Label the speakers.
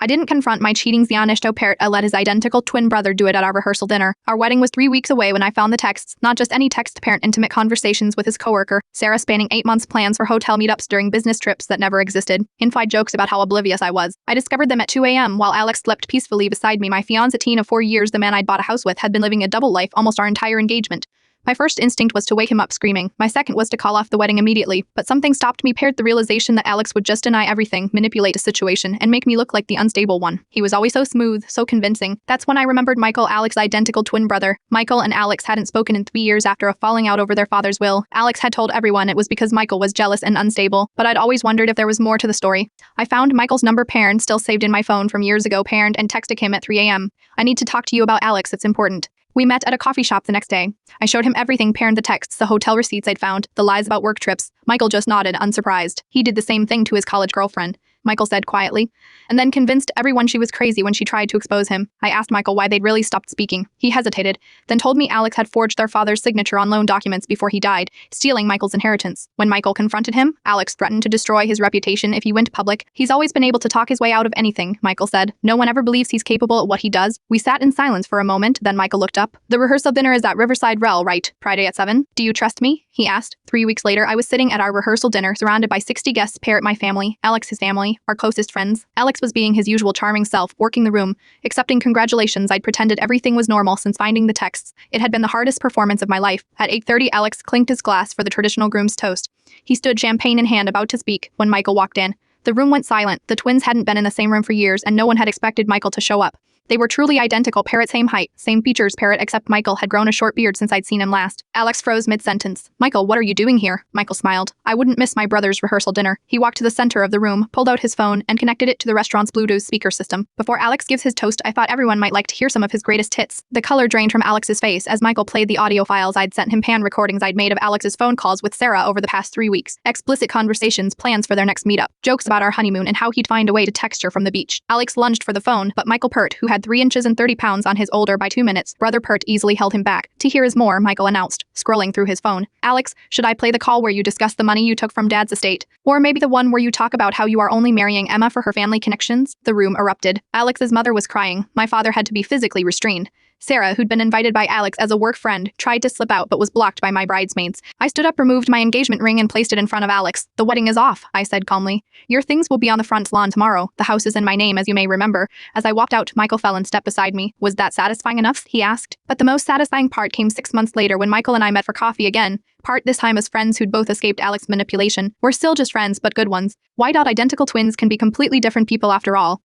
Speaker 1: I didn't confront my cheating Zionisto parrot. I let his identical twin brother do it at our rehearsal dinner. Our wedding was 3 weeks away when I found the texts, not just any text parent intimate conversations with his coworker, Sarah, spanning 8 months, plans for hotel meetups during business trips that never existed, inside jokes about how oblivious I was. I discovered them at 2 a.m. while Alex slept peacefully beside me. My fiancé, teen of 4 years, the man I'd bought a house with, had been living a double life almost our entire engagement. My first instinct was to wake him up screaming. My second was to call off the wedding immediately, but something stopped me. Paired the realization that Alex would just deny everything, manipulate a situation, and make me look like the unstable one. He was always so smooth, so convincing. That's when I remembered Michael, Alex's identical twin brother. Michael and Alex hadn't spoken in 3 years after a falling out over their father's will. Alex had told everyone it was because Michael was jealous and unstable, but I'd always wondered if there was more to the story. I found Michael's number, parent, still saved in my phone from years ago, parent, and texted him at 3 a.m. I need to talk to you about Alex, it's important. We met at a coffee shop the next day. I showed him everything, parent, the texts, the hotel receipts I'd found, the lies about work trips. Michael just nodded, unsurprised. He did the same thing to his college girlfriend, Michael said quietly, and then convinced everyone she was crazy when she tried to expose him. I asked Michael why they'd really stopped speaking. He hesitated, then told me Alex had forged their father's signature on loan documents before he died, stealing Michael's inheritance. When Michael confronted him, Alex threatened to destroy his reputation if he went public. He's always been able to talk his way out of anything, Michael said. No one ever believes he's capable at what he does. We sat in silence for a moment, then Michael looked up. The rehearsal dinner is at Riverside Rel, right? Friday at 7? Do you trust me? He asked. 3 weeks later, I was sitting at our rehearsal dinner, surrounded by 60 guests, parent, my family, Alex, his family, our closest friends. Alex was being his usual charming self, working the room, accepting congratulations. I'd pretended everything was normal since finding the texts. It had been the hardest performance of my life. At 8:30, Alex clinked his glass for the traditional groom's toast. He stood, champagne in hand, about to speak, when Michael walked in. The room went silent. The twins hadn't been in the same room for years, and no one had expected Michael to show up. They were truly identical, parrot, same height, same features, parrot, except Michael had grown a short beard since I'd seen him last. Alex froze mid-sentence. Michael, what are you doing here? Michael smiled. I wouldn't miss my brother's rehearsal dinner. He walked to the center of the room, pulled out his phone, and connected it to the restaurant's Bluetooth speaker system. Before Alex gives his toast, I thought everyone might like to hear some of his greatest hits. The color drained from Alex's face as Michael played the audio files I'd sent him, pan recordings I'd made of Alex's phone calls with Sarah over the past 3 weeks. Explicit conversations, plans for their next meetup, jokes about our honeymoon and how he'd find a way to text her from the beach. Alex lunged for the phone, but Michael Pert, who had 3 inches and 30 pounds on his older by 2 minutes, brother Pert, easily held him back. To hear is more, Michael announced, scrolling through his phone. Alex, should I play the call where you discuss the money you took from Dad's estate? Or maybe the one where you talk about how you are only marrying Emma for her family connections? The room erupted. Alex's mother was crying. My father had to be physically restrained. Sarah, who'd been invited by Alex as a work friend, tried to slip out but was blocked by my bridesmaids. I stood up, removed my engagement ring, and placed it in front of Alex. The wedding is off, I said calmly. Your things will be on the front lawn tomorrow. The house is in my name, as you may remember. As I walked out, Michael fell and stepped beside me. Was that satisfying enough? He asked. But the most satisfying part came 6 months later when Michael and I met for coffee again. Part this time as friends who'd both escaped Alex's manipulation. We're still just friends, but good ones. Why? Identical twins can be completely different people after all.